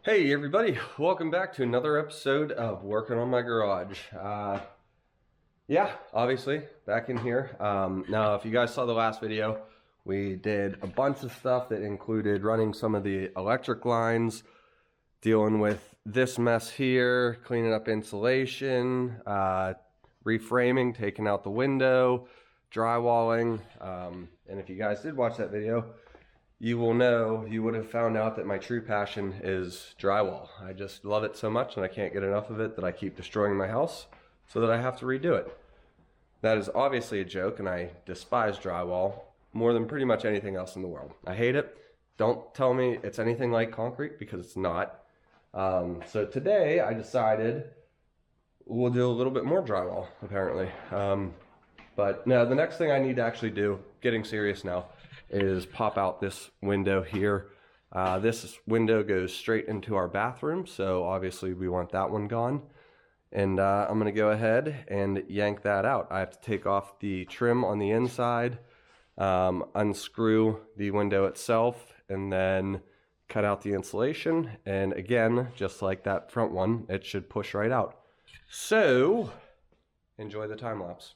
Hey everybody, welcome back to another episode of Working on My Garage. Yeah, obviously, back in here. Now, if you guys saw the last video, we did a bunch of stuff that included running some of the electric lines, dealing with this mess here, cleaning up insulation, reframing, taking out the window, drywalling. And if you guys did watch that video, you would have found out that my true passion is drywall. I just love it so much and I can't get enough of it that I keep destroying my house so that I have to redo it. That is obviously a joke, and I despise drywall more than pretty much anything else in the world. I hate it. Don't tell me it's anything like concrete, because it's not. So today I decided we'll do a little bit more drywall, apparently. But no, the next thing I need to actually do, getting serious now, is pop out this window here. This window goes straight into our bathroom, so obviously we want that one gone. And I'm gonna go ahead and yank that out. I have to take off the trim on the inside, unscrew the window itself, and then cut out the insulation. And again, just like that front one, it should push right out. So enjoy the time lapse.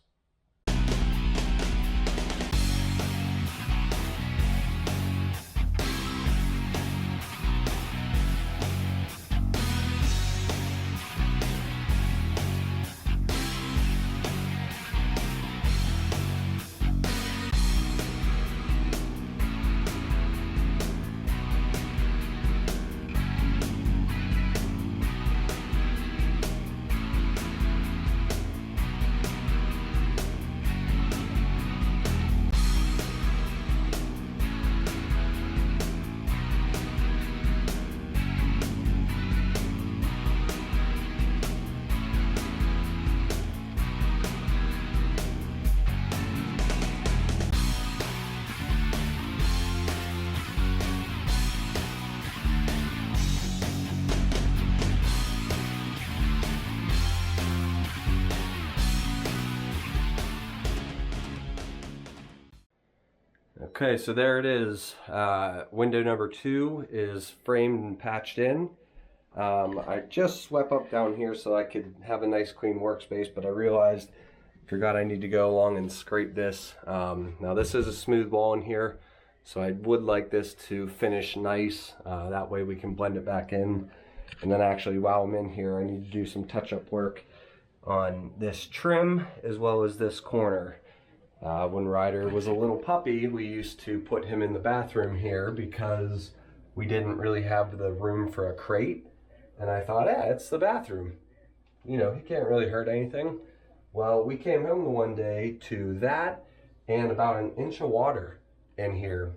Okay, so there it is. Window number 2 is framed and patched in. I just swept up down here so I could have a nice clean workspace, but I forgot I need to go along and scrape this. Now this is a smooth wall in here, so I would like this to finish nice. That way we can blend it back in. And then actually, while I'm in here, I need to do some touch-up work on this trim as well as this corner. When Ryder was a little puppy, we used to put him in the bathroom here because we didn't really have the room for a crate. And I thought, it's the bathroom. You know, he can't really hurt anything. Well, we came home the one day to that and about an inch of water in here.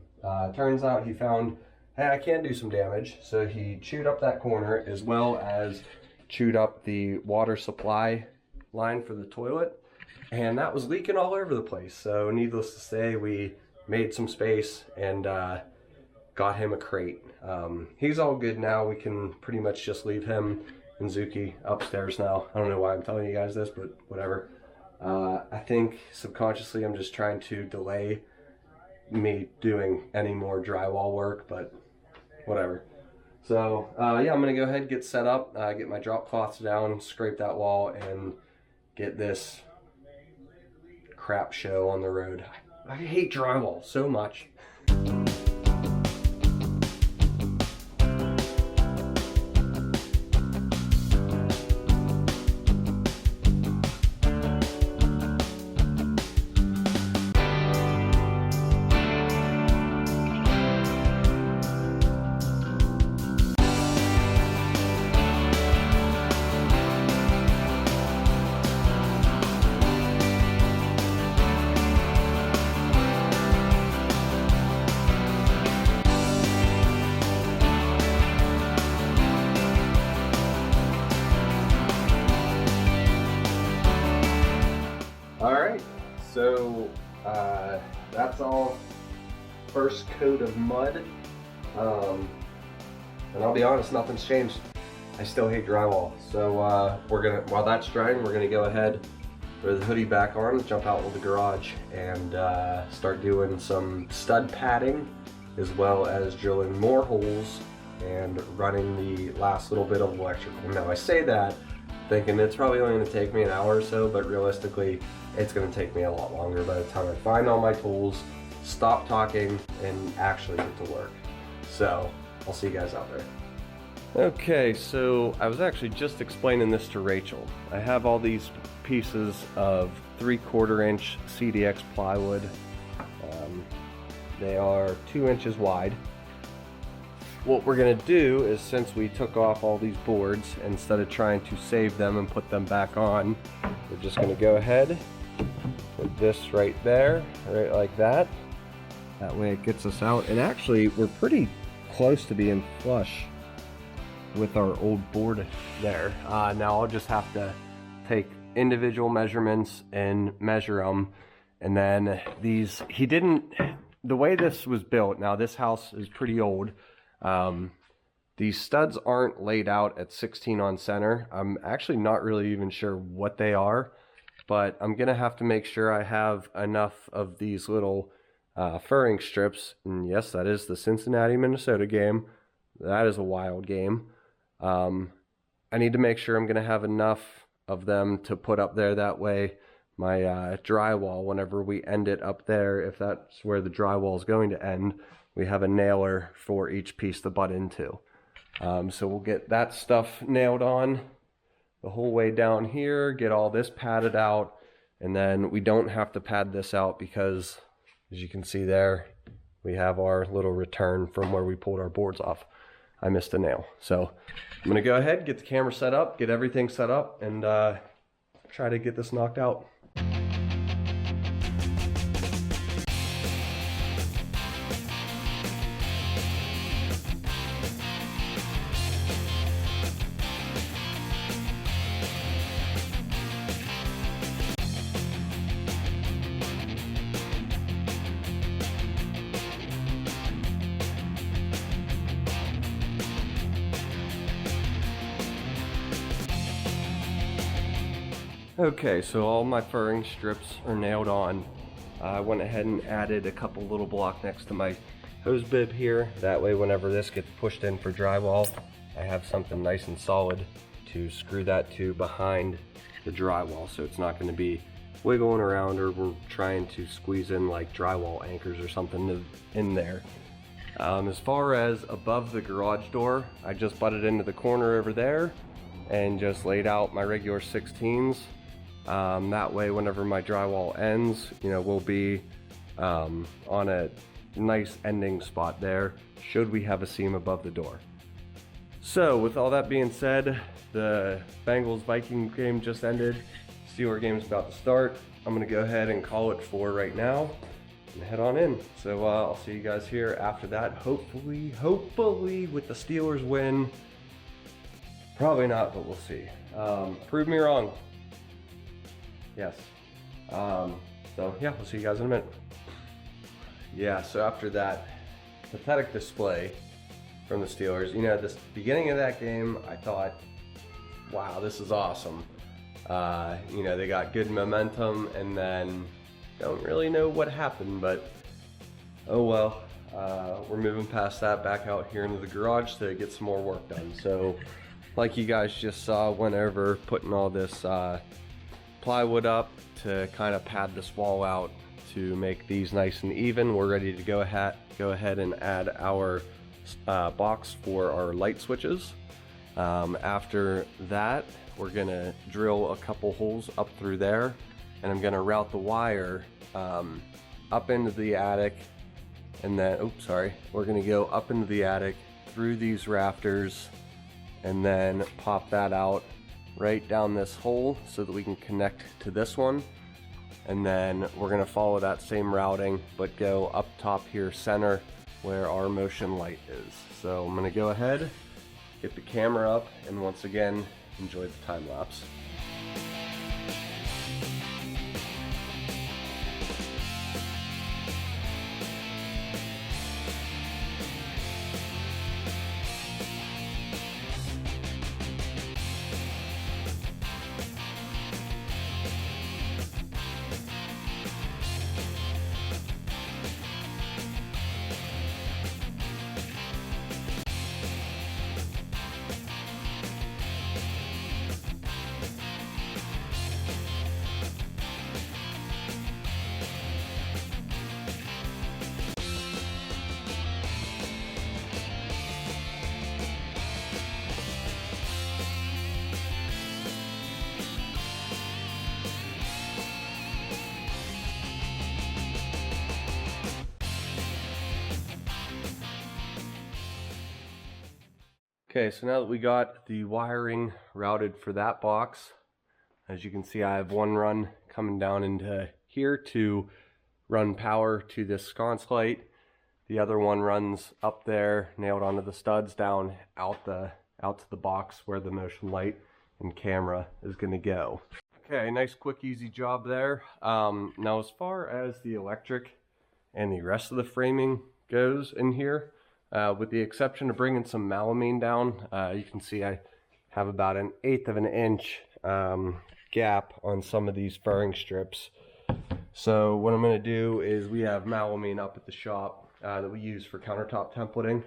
Turns out he found, hey, I can do some damage. So he chewed up that corner as well as chewed up the water supply line for the toilet. And that was leaking all over the place. So needless to say, we made some space and got him a crate. He's all good now. We can pretty much just leave him and Zuki upstairs now. I don't know why I'm telling you guys this, but whatever. I think subconsciously I'm just trying to delay me doing any more drywall work, but whatever. So yeah, I'm gonna go ahead and get set up, get my drop cloths down, scrape that wall, and get this crap show on the road. I hate drywall so much. Alright, so that's all first coat of mud. And I'll be honest, nothing's changed. I still hate drywall. So while that's drying, we're gonna go ahead, throw the hoodie back on, jump out into the garage, and start doing some stud padding, as well as drilling more holes and running the last little bit of electrical. Now I say that thinking it's probably only going to take me an hour or so, but realistically it's going to take me a lot longer by the time I find all my tools, stop talking, and actually get to work. So I'll see you guys out there. Okay, so I was actually just explaining this to Rachel. I have all these pieces of 3/4 inch CDX plywood. They are 2 inches wide. What we're gonna do is, since we took off all these boards, instead of trying to save them and put them back on, we're just gonna go ahead, put this right there, right like that. That way it gets us out. And actually, we're pretty close to being flush with our old board there. Now I'll just have to take individual measurements and measure them. And then these, the way this was built, now this house is pretty old. These studs aren't laid out at 16 on center. I'm actually not really even sure what they are, but I'm gonna have to make sure I have enough of these little furring strips. And yes, that is the Cincinnati, Minnesota game. That is a wild game. I need to make sure I'm gonna have enough of them to put up there. That way my drywall, whenever we end it up there, if that's where the drywall is going to end, we have a nailer for each piece to butt into. So we'll get that stuff nailed on the whole way down here, get all this padded out, and then we don't have to pad this out because, as you can see there, we have our little return from where we pulled our boards off. I missed a nail. So I'm gonna go ahead, get the camera set up, get everything set up, and try to get this knocked out. Okay, so all my furring strips are nailed on. I went ahead and added a couple little block next to my hose bib here. That way whenever this gets pushed in for drywall, I have something nice and solid to screw that to behind the drywall, so it's not going to be wiggling around or we're trying to squeeze in like drywall anchors or something in there. As far as above the garage door, I just butted into the corner over there and just laid out my regular 16s. That way whenever my drywall ends, we'll be on a nice ending spot there, should we have a seam above the door. So with all that being said, the Bengals-Viking game just ended. Steeler game's about to start. I'm gonna go ahead and call it for right now and head on in. So I'll see you guys here after that. Hopefully with the Steelers win. Probably not, but we'll see. Prove me wrong. Yes. So yeah, we'll see you guys in a minute. Yeah, so after that pathetic display from the Steelers, this beginning of that game, I thought, wow, this is awesome. They got good momentum, and then don't really know what happened, but oh well. We're moving past that, back out here into the garage to get some more work done. So like you guys just saw, went over putting all this plywood up to kind of pad this wall out to make these nice and even. We're ready to go ahead and add our box for our light switches. After that, we're gonna drill a couple holes up through there, and I'm gonna route the wire up into the attic, and then we're gonna go up into the attic through these rafters and then pop that out right down this hole so that we can connect to this one. And then we're gonna follow that same routing but go up top here center where our motion light is. So I'm gonna go ahead, get the camera up, and once again enjoy the time lapse. Okay, so now that we got the wiring routed for that box, as you can see, I have one run coming down into here to run power to this sconce light. The other one runs up there, nailed onto the studs, down out to the box where the motion light and camera is going to go. Okay, nice quick easy job there. Now as far as the electric and the rest of the framing goes in here, with the exception of bringing some melamine down, you can see I have about 1/8 of an inch gap on some of these furring strips. So what I'm going to do is, we have melamine up at the shop that we use for countertop templating.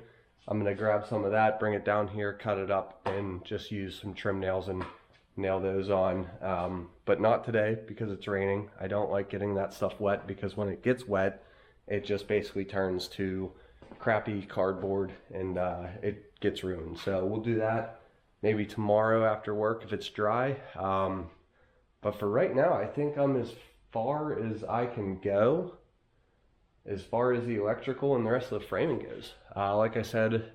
I'm going to grab some of that, bring it down here, cut it up, and just use some trim nails and nail those on. But not today because it's raining. I don't like getting that stuff wet, because when it gets wet, it just basically turns to crappy cardboard and it gets ruined. So we'll do that maybe tomorrow after work if it's dry. But for right now, I think I'm as far as I can go as far as the electrical and the rest of the framing goes. Like I said,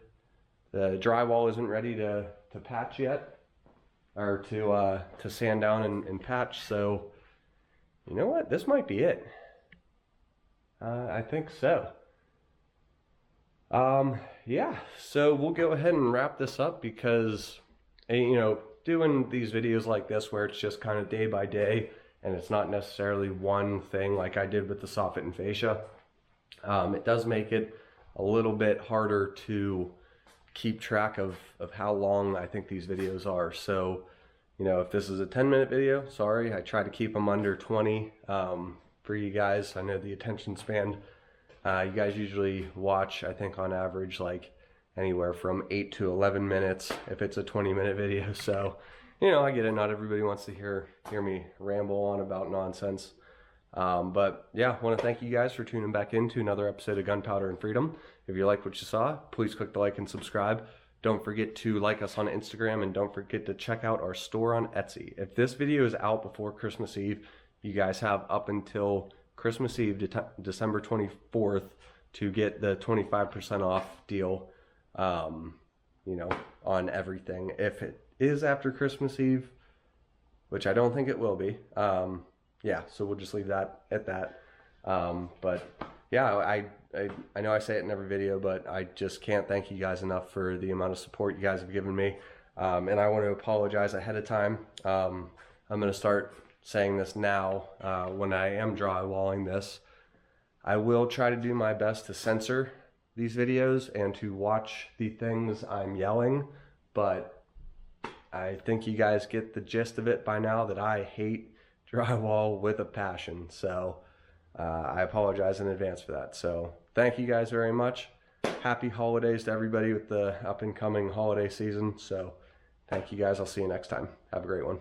the drywall isn't ready to patch yet, or to sand down and patch. So you know what, this might be it. I think so. Yeah, so we'll go ahead and wrap this up, because you know, doing these videos like this where it's just kind of day by day and it's not necessarily one thing like I did with the soffit and fascia, it does make it a little bit harder to keep track of how long I think these videos are. So, you know, if this is a 10-minute video, sorry, I try to keep them under 20 for you guys. I know the attention span, you guys usually watch, I think on average, like anywhere from 8 to 11 minutes if it's a 20-minute video. So, you know, I get it, not everybody wants to hear me ramble on about nonsense. But yeah, I want to thank you guys for tuning back into another episode of Gunpowder and Freedom. If you liked what you saw, please click the like and subscribe. Don't forget to like us on Instagram, and don't forget to check out our store on Etsy. If this video is out before Christmas Eve, you guys have up until Christmas Eve, December 24th, to get the 25% off deal, you know, on everything. If it is after Christmas Eve, which I don't think it will be, yeah, so we'll just leave that at that. But yeah, I know I say it in every video, but I just can't thank you guys enough for the amount of support you guys have given me. And I want to apologize ahead of time. I'm going to start saying this now when I am drywalling this. I will try to do my best to censor these videos and to watch the things I'm yelling, but I think you guys get the gist of it by now that I hate drywall with a passion. So I apologize in advance for that. So thank you guys very much. Happy holidays to everybody with the up and coming holiday season. So thank you guys. I'll see you next time. Have a great one.